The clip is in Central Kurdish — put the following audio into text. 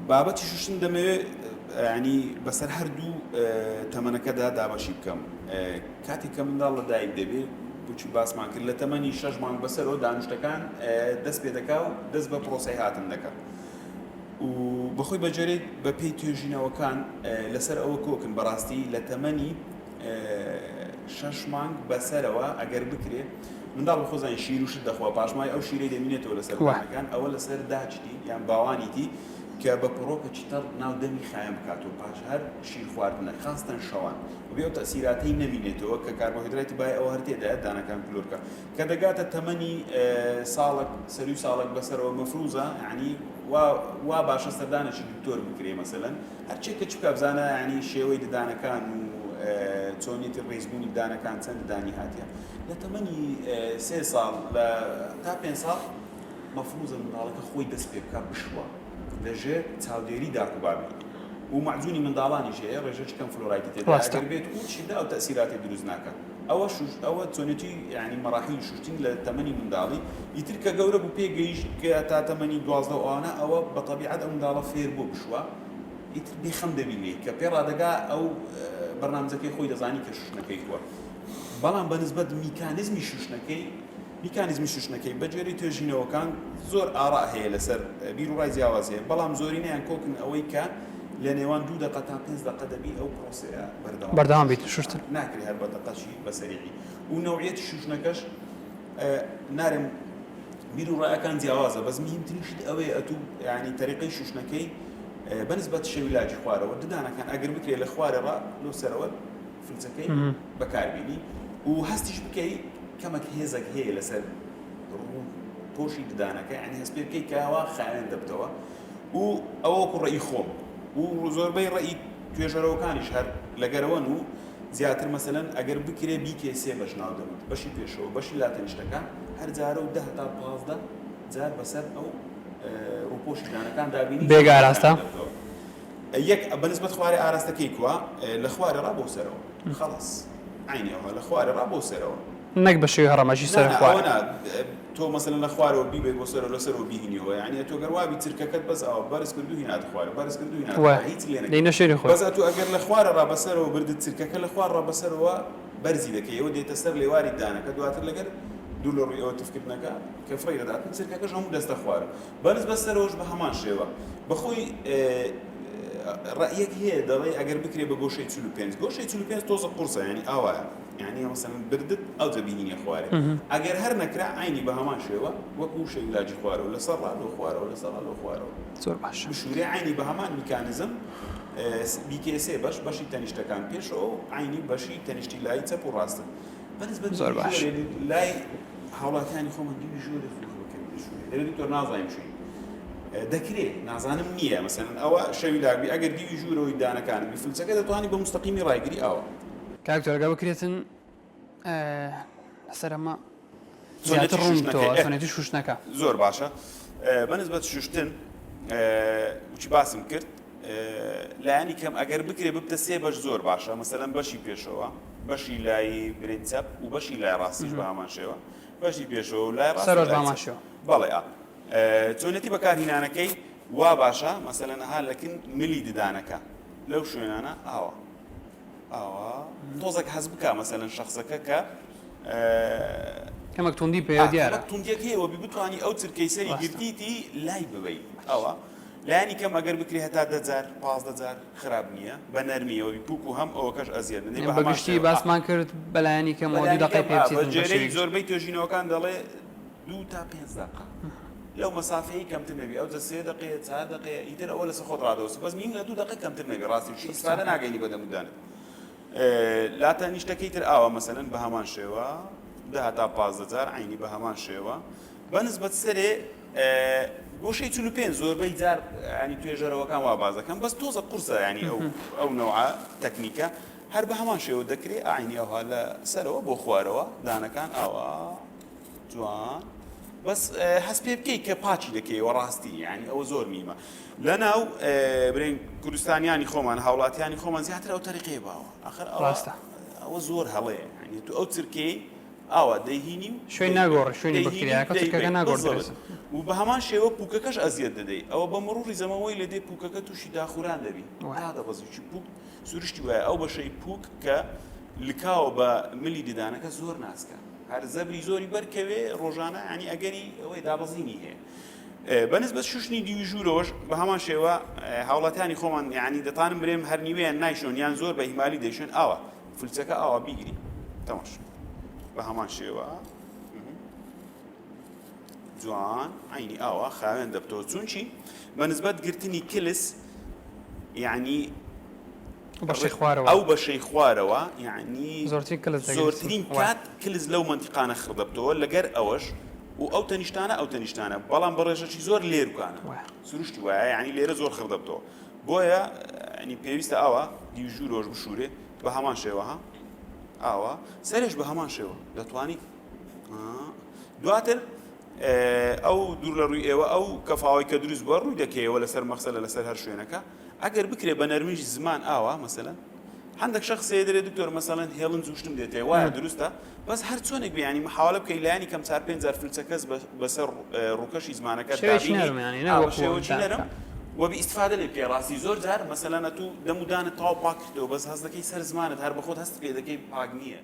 بابەتی شوشتن دەمەوێت ینی بەسەر هەردوو تەمەنەکەدا دابەشی بکەم کاتێک کە منداڵ لە دایک دەبێت بچی باسمان کرد لە تەمەنی 6 مانگ بەسەرەوە دانوشتەکان دەست پێ دەکا و دەست بە پرۆسەی هاتن دەکات و بەخۆی بەجێرێت بە پێی توێژینەوەکان لەسەر ئەوە کۆکن بەڕاستی لە تەمەنی 6 مانگ بەسەرەوە ئەگەر بکرێت منداڵ خۆزان شیر وشت دەخوا پاشمای ئەو شیرەی دەمینێتەوە لەسەرەکان ئەوە لەسەر داچی یان باوانیتی کە بە پڕۆکەی تەڕ ناو دەمی خایەن بکاتەوە پاش هەر شیر خواردنە خاستن شەوان بێ ئەو تەسیراتەی نەبینێتەوە کە کاربۆهیدراتی باید ئەوە هەر تێدایە دانەکان کلۆرکە کە دەگاتە تەمەنی ساڵک سەروی ساڵک بەسەرەوە مەفروزە ینی وا باشە سەردانێکی دکتۆر بکرێ مەسەلەن هەرچێک کە چکە بزانە ینی شێوەی ددانەکان و چۆنیەتی ڕێزبوونی دانەکان چەند دانی هاتیە لە تەمەنی 3 ساڵ تا 5 ساڵ مەفروزە منداڵەکە خۆی دەست پێ بکات بشوە لەژێر چاودێری داکوبابی و معجونی منداڵانیش هەیە ڕێژەی کەم فلۆرایدی تێدا ئەگەر بێت و چیدا ئەو تەسیراتی دروست ناکات ئەوە چۆنێتی ینی مەراحیلی شوشتین لە تەمەنی منداڵی ئیتر کە گەورە بوو پێگەیشت کە تا تەمەنی 12 ئەوانە ئەوە بە تەبیعەت ئەو منداڵە فێر بۆ بشوە ئیتر بێخەم دەبینێت کە پێ ڕادەگا ئەو بەرنامجەکەی خۆی دەزانی کە شوشتنەکەی کووە بەڵام بەنسبەت میکانیزمی شوشتنەکەی بەجێری توێژینەوەکان زۆر ئاڕا هەیە لەسەر بیر و ڕای جیاواز هەیە بەڵام زۆرینەیان کۆکن ئەوەی کە لە نێوان 2 دقه تا 5 دقه دەبی ئەو پرۆسەیە بەردەوام بیت شوشتن ناکری هەر بە دقەشی بەسەریعی و نەوعیەتی شوشتنەکەش نارم بیر و ڕایەکان جیاوازە بەس مهمترینش ئەوەیە ئەتوو ینی تەریقەی شوشتنەکەی بەنسبەت شەویلاجی خوارەوە ددانەکان ئەگەر بکرێت لە خوارە ڕا لۆ سەرەوە فلچەکەی بەکاربینی و هەستیش بکەی کەمەک هێزێک هەیە لەسەر پۆشی ددانەکە ینی هەست پێ بکەی کەوا خایەن دەبتەوە و ئەوەکو ڕێی خۆم و زۆربەی ڕێی توێژەرەوەکانیش هەر لەگەرەوەن و زیاتر مەسەلەن ئەگەر بکرێ بیکێ 3 بەش ناو دەبێت بەشی پێشەوە بەشی لاتەنیشتەکان هەر جارە و 10 تا 15 جار بەسەر ئەو ڕووپۆشی ددانەکان دابینی بێگە ئاراستە یەک بەنسبەت خوارێ ئاراستەکەی کووە لە خوارێ ڕا بۆ سەرەوە خەڵاس عینیەوە لە خوارێ ڕا بۆ سەرەوە نەک بە شێوەی هەڕەمەشی سەر خوارە تۆ مەسەلەن لە خوارەوە بیبێ بۆ سەرەوە لەسەرەوە بیهینیەوە یعنی تۆ گەروابی چرکەکەت بەس ئەوە بەرز کردو هینات خوارە بەرز کردو هینات هیچ لێ نەشێری خۆ بەس تۆ ئەگەر لە خوارە ڕا بەسەرەوە بردت چرکەکە لە خوار ڕا بەسەرەوە بەرزی دەکەی ئەوە دێتە سەر لێواری دانەکە دواتر لەگەر دوو لە ڕووی ئەوە تفکردنەکە کە فڕی دەداتن چرکەکەش هەموو دەستە خوارە بەرز بەسەرەوەش بە هەمان شێوە بەخۆی ڕأیەک هەیە دەڵێ ئەگەر بکرێ بە گۆشەی 45 گۆشەی 45 تۆزە قورسە ینی ئاوایە یعنی مثلا بردت ئەو دەبینینە خوارێ ئەگەر هەر نەکرا عینی بە هەمان شێوە وەکو شەویلاجی خوارەوە لەسەر ڕا لۆ خوارەوە لەسەر ڕا لۆ خوارەوە زۆر باش بشورێ عینی بە هەمان میکانیزم بیکێسێ بەشی تەنیشتەکان پێشەوە عینی بەشی تەنیشتی لای چەپ و ڕاستە بەنسبەت زۆر باش لای هاوڵاتیانی خۆمە دیوی ژۆرە دەبێت تۆ نازانیم شوی دەکرێت نازانم نییە مەسەلەن ئەوە شەوی لاگبی ئەگەر دیوی ژوورەوەی دانەکانم فلچەکە دەتوانانی بە مستەقیمی ڕایگری ئەوە کاکتۆرگە بکرێتن لەسەر ئەمە زیاتر ڕوونتەوە سۆنێتی شوشتنەکە زۆر باشە بەنسبەت شوشتن وچی باسم کرد لایانی کەم ئەگەر بکرێ ببتە 3 بەش زۆر باشە مەسەلەن بەشی پێشەوە بەشی لای برین چەپ و بەشی لای ڕاستیش بە هەمان شێوە بەشی پێشەوە و لای ڕاست سەرۆژ بە هەمان شێوە بەڵێ چۆنێتی بەکارهێنانەکەی وا باشە مەسەلەن ها لەکن ملی ددانەکە لەو شوێنانە ئاوە تۆزێک حەز بکە مەسەلەن شەخصەکە کە کەمەک توندی پێ دیارە توندیەک هەیەوە بتوانی ئەو چرکەی سەری گرتیتی لای ببەی ئەوە لایانی کەم ئەگەر بکرێ هەتا 10 جار 15 جار خراپ نییە بە نەرمیەوەی پوک و هەم ئەوەکەش ئەزیێت بەگشتی باسمان کرد بەلایانی کەمەوە 2 دقەی پێ بچێت زۆربەی توێژینەوەکان دەڵێ 2 تا 5 دقه لەو مەسافەی کەمتر نەبی ئەو 3 دقەیە 4 دقەیە ئیتر ئەوە لەسەر خۆت ڕادەوەسە بەس نیم لە 2 دقە کەمتر نەبی ڕاستی ئیسفادە ناگەینی بەدەمدانت لاتەنیشتەکەی تر ئاوە مەسەلەن بە هەمان شێوە 10 تا 15 جار عینی بە هەمان شێوە بەنسبەت سەرێ گۆشەی 45 زۆربەی جار ینی توێژەرەوەکان وا بازەکەم بەس تۆزە قورسە ینی ئەو نەوعە تەکنیکە هەر بە هەمان شێوە دەکرێت ئاینی ئەوها لە سەرەوە بۆ خوارەوە دانەکان ئاوا جوان بەس هەست پێ بکەیت کە پاچی دەکەیەوە ڕاستی ینی ئەوە زۆر میمە لەناو برین کوردستانیانی خۆمان هاوڵاتیانی خۆمان زیاتر ئەو تەریقەیە باوە ئاخر ڕاستە ئەوە زۆر هەڵەیە ینی تو ئەو چرکەی ئاوا دەیهینی و شوێن ناگۆڕی شوێنی بەکتریاکە چکەکە ناگۆڕ دەبێت و بە هەمان شێوە پووکەکەش ئەزیەت دەدەیت ئەوە بە مەڕووری زەمەوەی لە دێ پووکەکە تووشی داخوران دەبی دادەبەزیی پووک سروشتی وایە ئەو بەشەی پووک کە لکاوە بە ملی ددانەکە زۆر ناسکە هەر زەبری زۆری بەرکەوێ ڕۆژانە ینی ئەگەری ئەوەی دابەزینی هەیە بەنسبەت شوشنی دیوی ژوورەوەش بە هەمان شێوە هاوڵاتیانی خۆمان ینی دەتانم برێم هەر نیوەیان نایشۆن یان زۆر بە هیمالی دەیشێن ئاوە فلچەکە ئاوا بیگری تەماش بە هەمان شێوە جوان عینی ئاوا خاوێن دەبتەوە چونچی بەنسبەت گرتنی کلس یعنی بەشەی خوارەوە ئەو بەشەی خوارەوە یعنی زۆرترین کات کلس لەو منتیقانە خڕدەبتەوە لەگەر ئەوەش و ئەو تەنیشتانە بەڵام بەڕێژەکی زۆر لێروکانە سروشتی وایە ینی لێرە زۆر خڕدەبتەوە بۆیە ینی پێویستە ئاوا دیژوورۆژ بشوورێ بە هەمان شێوەها ئاوا سەرێش بە هەمان شێوە دەتوانیت دواتر ئەو دوور لە ڕووی ئێوە ئەو کەفاوی کە دروست بووە ڕووی دەکەیەوە لەسەر مەخسەلە لەسەر هەر شوێنەکە ئەگەر بکرێ بە نەرمیش زمان ئاوا مەسەلەن هەندێک شخصێ دەرێت دکتۆر مەسەڵەن هێڵن جوشتم دێتێ وایە دروستە بەس هەر چۆنێک بیانی محاولە بکەی لایانی کەم 4-5 فلچەکەس بەسەر ڕووکەشی زمانەکە شێوەی نەرم و باستفادە لێ بکەی ڕاستی زۆر جار مەسەلەن تو دەمودانت تاو پاک کردەوە بەس هەست دەکەی سەر زمانت هەر بەخۆت هەست پێ دەکەی پاک نییە